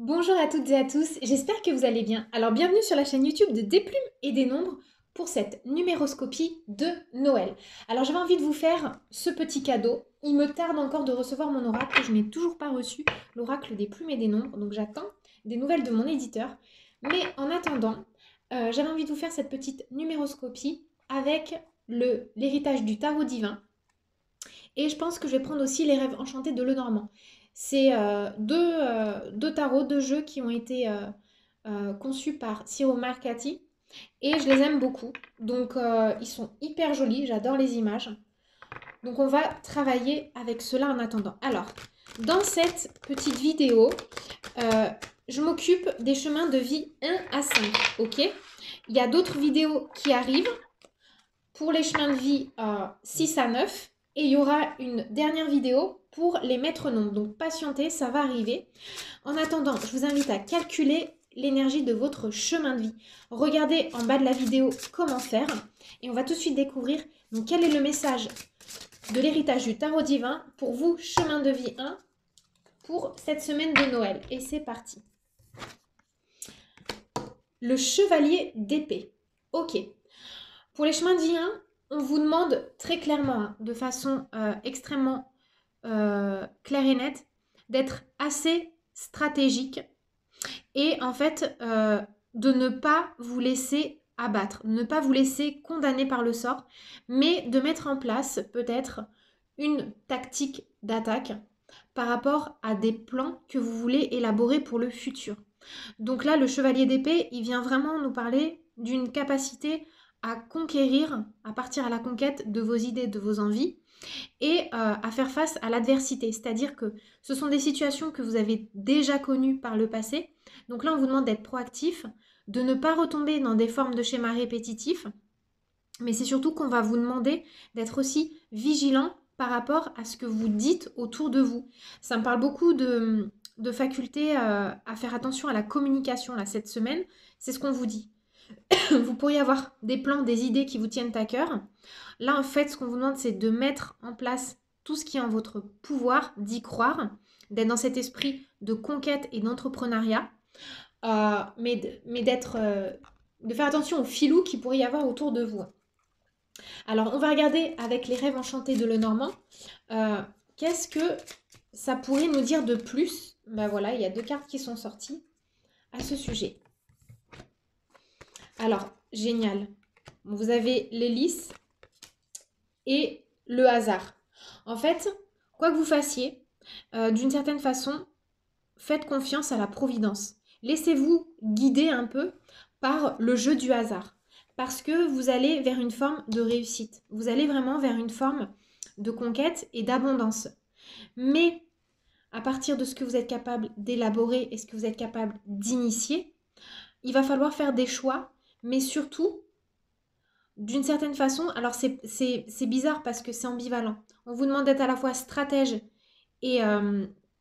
Bonjour à toutes et à tous, j'espère que vous allez bien. Alors bienvenue sur la chaîne YouTube de Des Plumes et des Nombres pour cette numéroscopie de Noël. Alors j'avais envie de vous faire ce petit cadeau. Il me tarde encore de recevoir mon oracle, je n'ai toujours pas reçu l'oracle des Plumes et des Nombres, donc j'attends des nouvelles de mon éditeur. Mais en attendant, j'avais envie de vous faire cette petite numéroscopie avec l'héritage du tarot divin. Et je pense que je vais prendre aussi les rêves enchantés de Lenormand. C'est deux tarots, deux jeux qui ont été conçus par Ciro Marcati et je les aime beaucoup. Donc ils sont hyper jolis, j'adore les images. Donc on va travailler avec cela en attendant. Alors, dans cette petite vidéo, euh, je m'occupe des chemins de vie 1 à 5, ok? Il y a d'autres vidéos qui arrivent pour les chemins de vie 6 à 9. Et il y aura une dernière vidéo pour les maîtres nombres. Donc patientez, ça va arriver. En attendant, je vous invite à calculer l'énergie de votre chemin de vie. Regardez en bas de la vidéo comment faire. Et on va tout de suite découvrir donc, quel est le message de l'héritage du tarot divin pour vous, chemin de vie 1, pour cette semaine de Noël. Et c'est parti. Le chevalier d'épée. Ok. Pour les chemins de vie 1, on vous demande très clairement, de façon extrêmement claire et nette, d'être assez stratégique et en fait de ne pas vous laisser abattre, de ne pas vous laisser condamner par le sort, mais de mettre en place peut-être une tactique d'attaque par rapport à des plans que vous voulez élaborer pour le futur. Donc là, le chevalier d'épée, il vient vraiment nous parler d'une capacité à conquérir, à partir à la conquête de vos idées, de vos envies, et à faire face à l'adversité. C'est-à-dire que ce sont des situations que vous avez déjà connues par le passé. Donc là, on vous demande d'être proactif, de ne pas retomber dans des formes de schémas répétitifs, mais c'est surtout qu'on va vous demander d'être aussi vigilant par rapport à ce que vous dites autour de vous. Ça me parle beaucoup de faculté à faire attention à la communication là, cette semaine. C'est ce qu'on vous dit. Vous pourriez avoir des plans, des idées qui vous tiennent à cœur. Là, en fait, ce qu'on vous demande, c'est de mettre en place tout ce qui est en votre pouvoir, d'y croire, d'être dans cet esprit de conquête et d'entrepreneuriat, mais d'être, de faire attention aux filous qu'il pourrait y avoir autour de vous. Alors, on va regarder avec les rêves enchantés de Lenormand. Qu'est-ce que ça pourrait nous dire de plus? Ben voilà, il y a deux cartes qui sont sorties à ce sujet. Alors, génial. Vous avez l'hélice et le hasard. En fait, quoi que vous fassiez, d'une certaine façon, faites confiance à la providence. Laissez-vous guider un peu par le jeu du hasard. Parce que vous allez vers une forme de réussite. Vous allez vraiment vers une forme de conquête et d'abondance. Mais à partir de ce que vous êtes capable d'élaborer et ce que vous êtes capable d'initier, il va falloir faire des choix, mais surtout, d'une certaine façon, alors c'est bizarre parce que c'est ambivalent. On vous demande d'être à la fois stratège et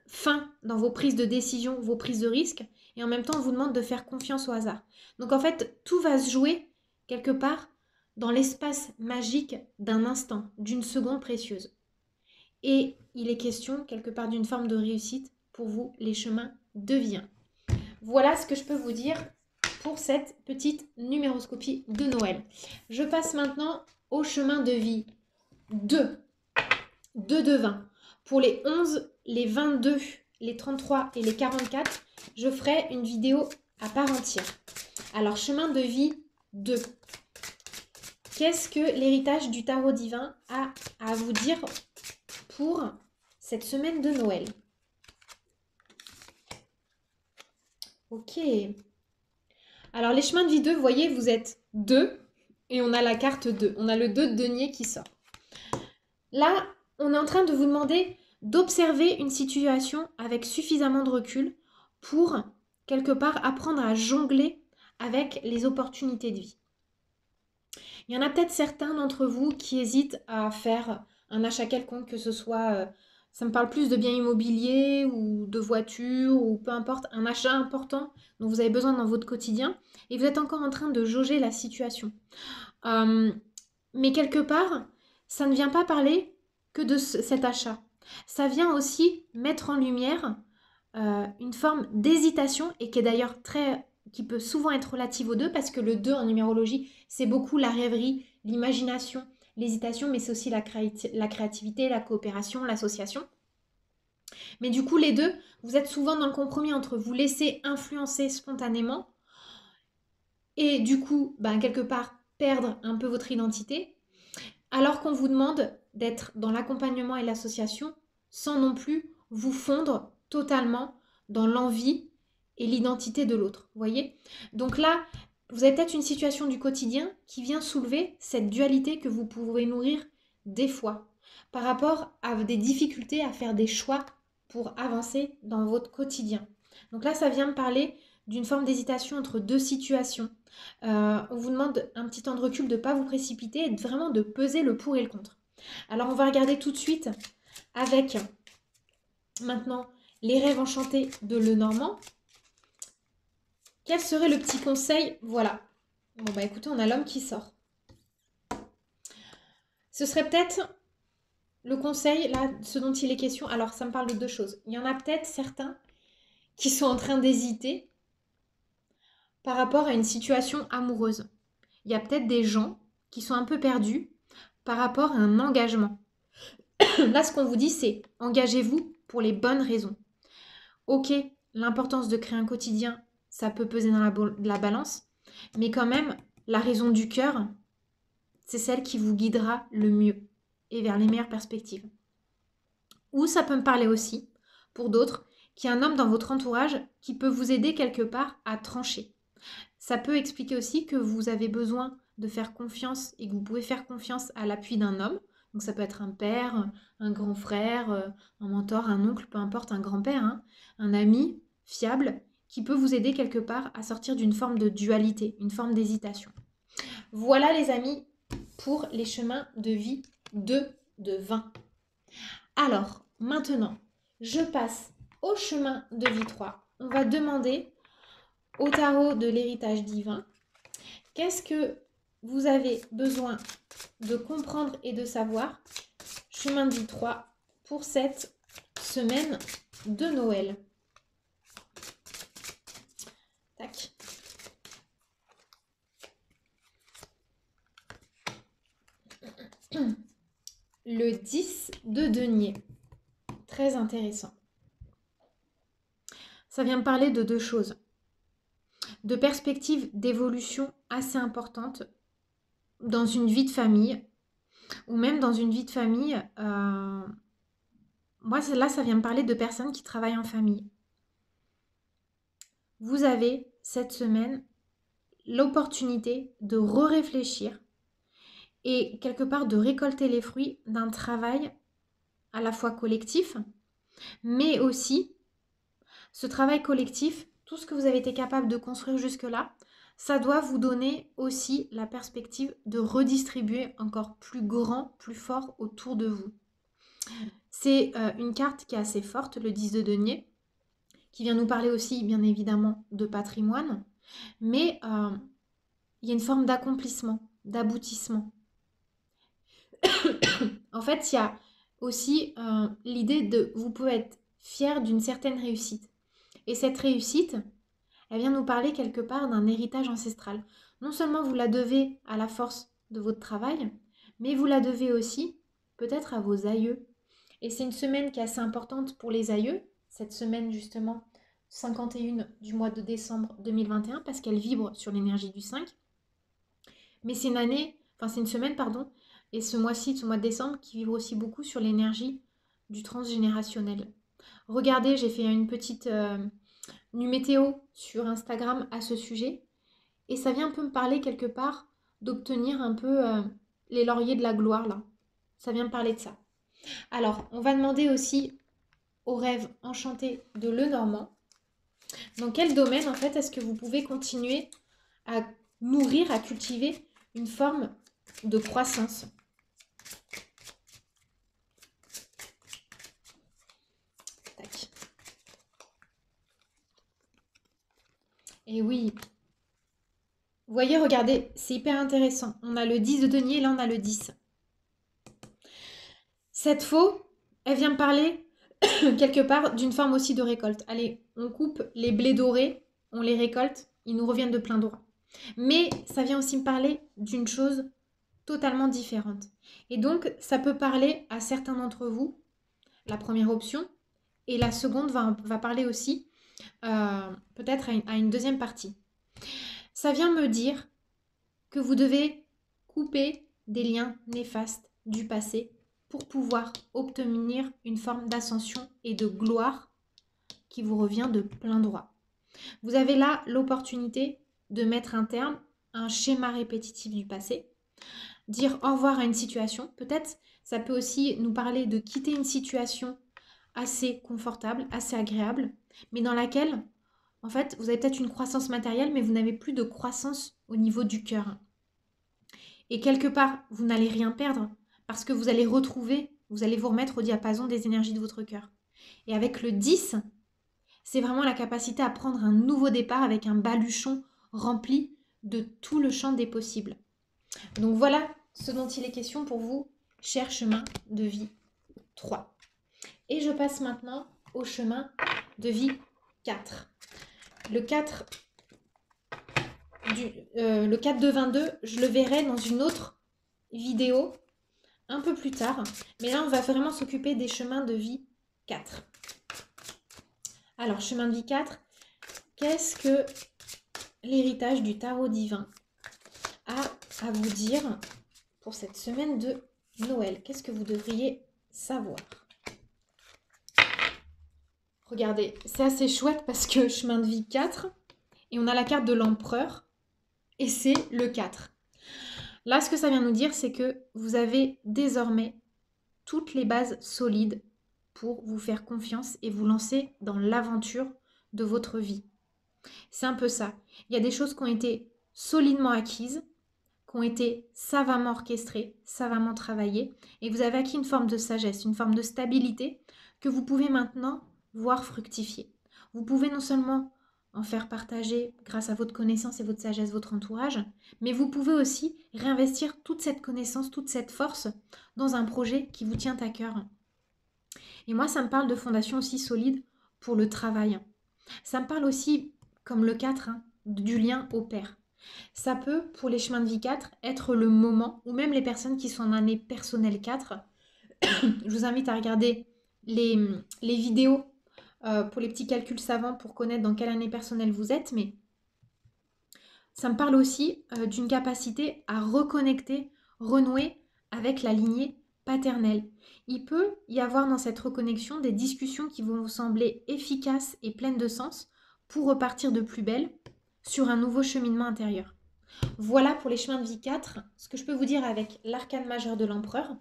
fin dans vos prises de décision, vos prises de risque, et en même temps on vous demande de faire confiance au hasard. Donc en fait, tout va se jouer quelque part dans l'espace magique d'un instant, d'une seconde précieuse. Et il est question quelque part d'une forme de réussite pour vous, les chemins de vie. Voilà ce que je peux vous dire pour cette petite numéroscopie de Noël. Je passe maintenant au chemin de vie 2, 2 de 20. Pour les 11, les 22, les 33 et les 44, je ferai une vidéo à part entière. Alors, chemin de vie 2. Qu'est-ce que l'héritage du tarot divin a à vous dire pour cette semaine de Noël? Ok. Alors, les chemins de vie 2, vous voyez, vous êtes 2 et on a la carte 2. On a le 2 de denier qui sort. Là, on est en train de vous demander d'observer une situation avec suffisamment de recul pour, quelque part, apprendre à jongler avec les opportunités de vie. Il y en a peut-être certains d'entre vous qui hésitent à faire un achat quelconque, que ce soit, ça me parle plus de biens immobiliers ou de voitures ou peu importe, un achat important dont vous avez besoin dans votre quotidien et vous êtes encore en train de jauger la situation. Mais quelque part, ça ne vient pas parler que de cet achat. Ça vient aussi mettre en lumière une forme d'hésitation et qui est d'ailleurs qui peut souvent être relative aux deux parce que le 2 en numérologie, c'est beaucoup la rêverie, l'imagination, l'hésitation, mais c'est aussi la créativité, la coopération, l'association. Mais du coup, les deux, vous êtes souvent dans le compromis entre vous laisser influencer spontanément et du coup, ben, quelque part, perdre un peu votre identité, alors qu'on vous demande d'être dans l'accompagnement et l'association sans non plus vous fondre totalement dans l'envie et l'identité de l'autre. Vous voyez? Donc là, vous avez peut-être une situation du quotidien qui vient soulever cette dualité que vous pouvez nourrir des fois par rapport à des difficultés à faire des choix pour avancer dans votre quotidien. Donc là, ça vient me parler d'une forme d'hésitation entre deux situations. On vous demande un petit temps de recul, de ne pas vous précipiter et vraiment de peser le pour et le contre. Alors, on va regarder tout de suite avec maintenant les rêves enchantés de Lenormand. Quel serait le petit conseil? Voilà. Bon, bah écoutez, on a l'homme qui sort. Ce serait peut-être le conseil, là, ce dont il est question. Alors, ça me parle de deux choses. Il y en a peut-être certains qui sont en train d'hésiter par rapport à une situation amoureuse. Il y a peut-être des gens qui sont un peu perdus par rapport à un engagement. Là, ce qu'on vous dit, c'est engagez-vous pour les bonnes raisons. Ok, l'importance de créer un quotidien, ça peut peser dans la balance, mais quand même, la raison du cœur, c'est celle qui vous guidera le mieux et vers les meilleures perspectives. Ou ça peut me parler aussi, pour d'autres, qu'il y a un homme dans votre entourage qui peut vous aider quelque part à trancher. Ça peut expliquer aussi que vous avez besoin de faire confiance et que vous pouvez faire confiance à l'appui d'un homme. Donc ça peut être un père, un grand frère, un mentor, un oncle, peu importe, un grand-père, hein, un ami fiable qui peut vous aider quelque part à sortir d'une forme de dualité, une forme d'hésitation. Voilà les amis pour les chemins de vie 2 de 20. Alors maintenant, je passe au chemin de vie 3. On va demander au tarot de l'héritage divin, qu'est-ce que vous avez besoin de comprendre et de savoir, chemin de vie 3, pour cette semaine de Noël. Tac. Le 10 de denier. Très intéressant. Ça vient me parler de deux choses. De perspectives d'évolution assez importantes dans une vie de famille, ou même dans une vie de famille, moi là ça vient me parler de personnes qui travaillent en famille. Vous avez cette semaine l'opportunité de réfléchir et quelque part de récolter les fruits d'un travail à la fois collectif, mais aussi ce travail collectif, tout ce que vous avez été capable de construire jusque-là, ça doit vous donner aussi la perspective de redistribuer encore plus grand, plus fort autour de vous. C'est une carte qui est assez forte, le 10 de denier, qui vient nous parler aussi bien évidemment de patrimoine, mais il y a une forme d'accomplissement, d'aboutissement. En fait, il y a aussi l'idée de vous pouvez être fier d'une certaine réussite. Et cette réussite, elle vient nous parler quelque part d'un héritage ancestral. Non seulement vous la devez à la force de votre travail, mais vous la devez aussi peut-être à vos aïeux. Et c'est une semaine qui est assez importante pour les aïeux, cette semaine justement 51 du mois de décembre 2021, parce qu'elle vibre sur l'énergie du 5. Mais c'est une semaine, pardon, et ce mois-ci, ce mois de décembre, qui vibre aussi beaucoup sur l'énergie du transgénérationnel. Regardez, j'ai fait une petite météo sur Instagram à ce sujet, et ça vient un peu me parler quelque part d'obtenir un peu les lauriers de la gloire, là. Ça vient me parler de ça. Alors, on va demander aussi au rêve enchanté de Lenormand. Dans quel domaine, en fait, est-ce que vous pouvez continuer à nourrir, à cultiver une forme de croissance? Tac. Et oui. Vous voyez, regardez, c'est hyper intéressant. On a le 10 de denier, là on a le 10. Cette faux, elle vient me parler quelque part d'une forme aussi de récolte. Allez, on coupe les blés dorés, on les récolte, ils nous reviennent de plein droit. Mais ça vient aussi me parler d'une chose totalement différente. Et donc, ça peut parler à certains d'entre vous, la première option, et la seconde va parler aussi peut-être à une deuxième partie. Ça vient me dire que vous devez couper des liens néfastes du passé pour pouvoir obtenir une forme d'ascension et de gloire qui vous revient de plein droit. Vous avez là l'opportunité de mettre un terme à un schéma répétitif du passé, dire au revoir à une situation. Peut-être ça peut aussi nous parler de quitter une situation assez confortable, assez agréable, mais dans laquelle, en fait, vous avez peut-être une croissance matérielle, mais vous n'avez plus de croissance au niveau du cœur. Et quelque part, vous n'allez rien perdre parce que vous allez retrouver, vous allez vous remettre au diapason des énergies de votre cœur. Et avec le 10, c'est vraiment la capacité à prendre un nouveau départ avec un baluchon rempli de tout le champ des possibles. Donc voilà ce dont il est question pour vous, cher chemin de vie 3. Et je passe maintenant au chemin de vie 4. Le 4 de 22, je le verrai dans une autre vidéo un peu plus tard. Mais là, on va vraiment s'occuper des chemins de vie 4. Alors, chemin de vie 4, qu'est-ce que l'héritage du tarot divin a à vous dire pour cette semaine de Noël? Qu'est-ce que vous devriez savoir? Regardez, c'est assez chouette parce que chemin de vie 4, et on a la carte de l'empereur, et c'est le 4. Là, ce que ça vient nous dire, c'est que vous avez désormais toutes les bases solides pour vous faire confiance et vous lancer dans l'aventure de votre vie. C'est un peu ça. Il y a des choses qui ont été solidement acquises, qui ont été savamment orchestrées, savamment travaillées, et vous avez acquis une forme de sagesse, une forme de stabilité que vous pouvez maintenant voir fructifier. Vous pouvez non seulement en faire partager grâce à votre connaissance et votre sagesse votre entourage, mais vous pouvez aussi réinvestir toute cette connaissance, toute cette force dans un projet qui vous tient à cœur. Et moi, ça me parle de fondation aussi solide pour le travail. Ça me parle aussi, comme le 4, du lien au père. Ça peut, pour les chemins de vie 4, être le moment, ou même les personnes qui sont en année personnelle 4, je vous invite à regarder les vidéos pour les petits calculs savants pour connaître dans quelle année personnelle vous êtes, mais ça me parle aussi d'une capacité à reconnecter, renouer avec la lignée paternelle. Il peut y avoir dans cette reconnexion des discussions qui vont vous sembler efficaces et pleines de sens pour repartir de plus belle sur un nouveau cheminement intérieur. Voilà pour les chemins de vie 4, ce que je peux vous dire avec l'arcane majeur de l'empereur.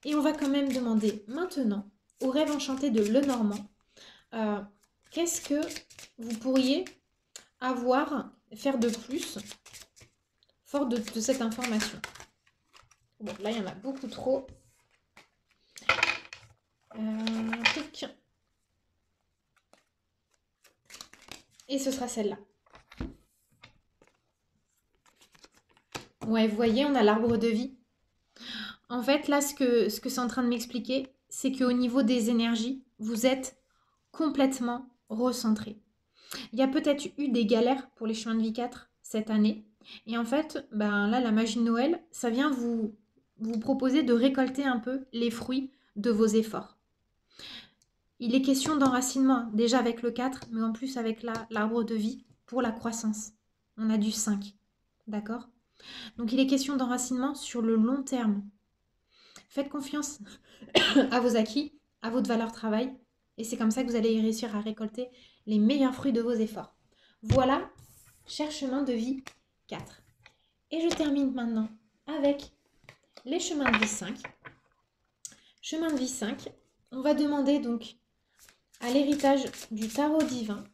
Et on va quand même demander maintenant au rêve enchanté de Lenormand, qu'est-ce que vous pourriez faire de plus fort de cette information. Bon, là, il y en a beaucoup trop. Et ce sera celle-là. Ouais, vous voyez, on a l'arbre de vie. En fait, là, ce que c'est en train de m'expliquer, c'est qu'au niveau des énergies, vous êtes complètement recentré. Il y a peut-être eu des galères pour les chemins de vie 4 cette année. Et en fait, là, la magie de Noël, ça vient vous proposer de récolter un peu les fruits de vos efforts. Il est question d'enracinement, déjà avec le 4, mais en plus avec l'arbre de vie pour la croissance. On a du 5, d'accord? Donc il est question d'enracinement sur le long terme. Faites confiance à vos acquis, à votre valeur travail, et c'est comme ça que vous allez réussir à récolter les meilleurs fruits de vos efforts. Voilà, cher chemin de vie 4. Et je termine maintenant avec les chemins de vie 5. Chemin de vie 5, on va demander donc à l'héritage du tarot divin,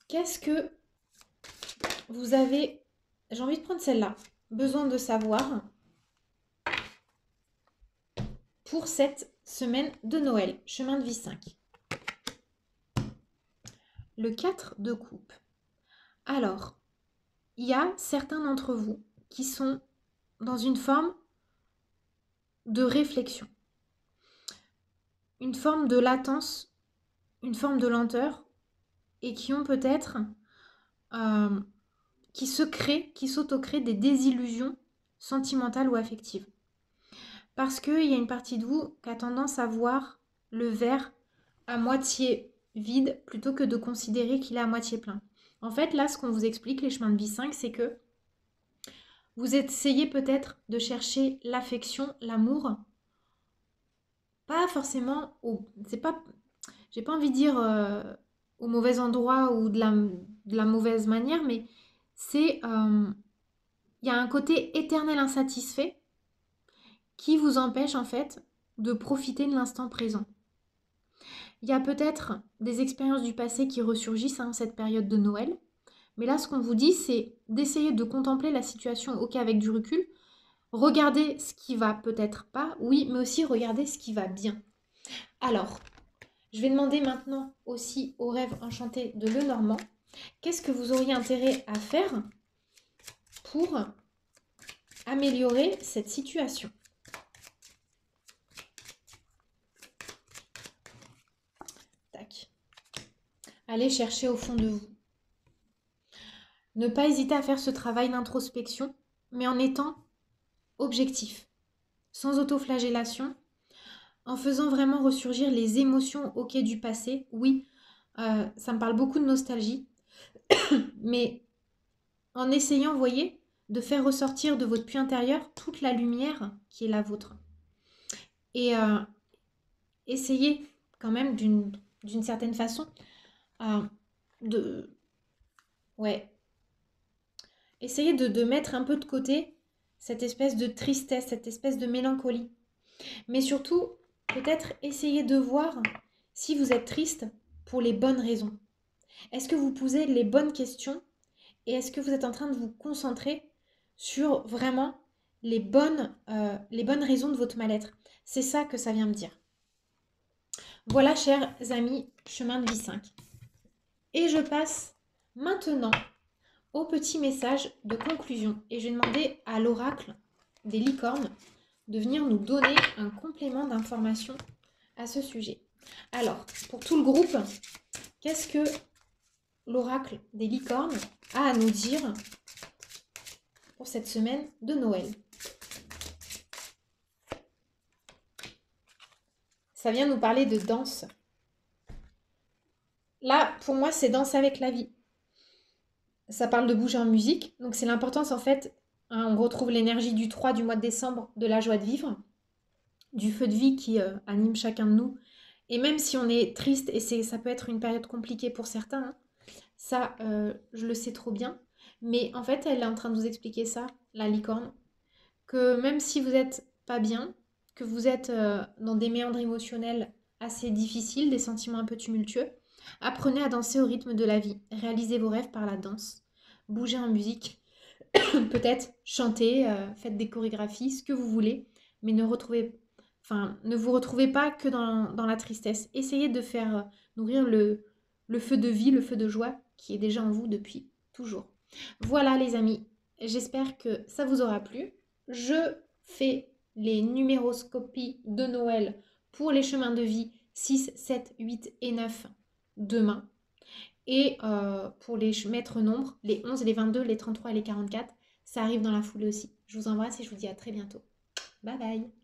qu'est-ce que vous avez, j'ai envie de prendre celle-là, besoin de savoir pour cette semaine de Noël, chemin de vie 5. Le 4 de coupe. Alors, il y a certains d'entre vous qui sont dans une forme de réflexion. une forme de latence, une forme de lenteur, et qui ont peut-être, euh, qui se créent, qui s'auto-créent des désillusions sentimentales ou affectives. Parce qu'il y a une partie de vous qui a tendance à voir le verre à moitié vide plutôt que de considérer qu'il est à moitié plein. En fait, là, ce qu'on vous explique, les chemins de vie 5, c'est que vous essayez peut-être de chercher l'affection, l'amour, pas forcément c'est pas, j'ai pas envie de dire au mauvais endroit ou de la mauvaise manière, mais c'est, il y a un côté éternel insatisfait qui vous empêche en fait de profiter de l'instant présent. Il y a peut-être des expériences du passé qui ressurgissent en cette période de Noël. Mais là, ce qu'on vous dit, c'est d'essayer de contempler la situation, ok, avec du recul. Regardez ce qui va peut-être pas, oui, mais aussi regardez ce qui va bien. Alors, je vais demander maintenant aussi au rêve enchanté de Lenormand, qu'est-ce que vous auriez intérêt à faire pour améliorer cette situation? Tac. Allez chercher au fond de vous. Ne pas hésiter à faire ce travail d'introspection, mais en étant objectif, sans autoflagellation, en faisant vraiment ressurgir les émotions au quai du passé. Oui, ça me parle beaucoup de nostalgie, mais en essayant, vous voyez, de faire ressortir de votre puits intérieur toute la lumière qui est la vôtre. Et essayez quand même d'une certaine façon de... Ouais, essayez de mettre un peu de côté cette espèce de tristesse, cette espèce de mélancolie. Mais surtout, peut-être essayez de voir si vous êtes triste pour les bonnes raisons. Est-ce que vous posez les bonnes questions et est-ce que vous êtes en train de vous concentrer sur vraiment les bonnes raisons de votre mal-être? C'est ça que ça vient me dire. Voilà, chers amis, chemin de vie 5. Et je passe maintenant au petit message de conclusion. Et je vais demander à l'oracle des licornes de venir nous donner un complément d'information à ce sujet. Alors, pour tout le groupe, qu'est-ce que l'oracle des licornes a à nous dire pour cette semaine de Noël? Ça vient nous parler de danse. Là, pour moi, c'est danse avec la vie. Ça parle de bouger en musique. Donc, c'est l'importance, en fait, hein, on retrouve l'énergie du 3 du mois de décembre, de la joie de vivre, du feu de vie qui anime chacun de nous. Et même si on est triste, et ça peut être une période compliquée pour certains, hein, ça, je le sais trop bien. Mais en fait, elle est en train de vous expliquer ça, la licorne, que même si vous n'êtes pas bien, que vous êtes dans des méandres émotionnels assez difficiles, des sentiments un peu tumultueux, apprenez à danser au rythme de la vie. Réalisez vos rêves par la danse. Bougez en musique. Peut-être chanter, faites des chorégraphies, ce que vous voulez. Mais ne vous retrouvez pas que dans la tristesse. Essayez de faire nourrir le feu de vie, le feu de joie qui est déjà en vous depuis toujours. Voilà les amis, j'espère que ça vous aura plu. Je fais les numéroscopies de Noël pour les chemins de vie 6, 7, 8 et 9 demain. Et pour les maîtres nombres, les 11, les 22, les 33 et les 44, ça arrive dans la foulée aussi. Je vous embrasse et je vous dis à très bientôt. Bye bye!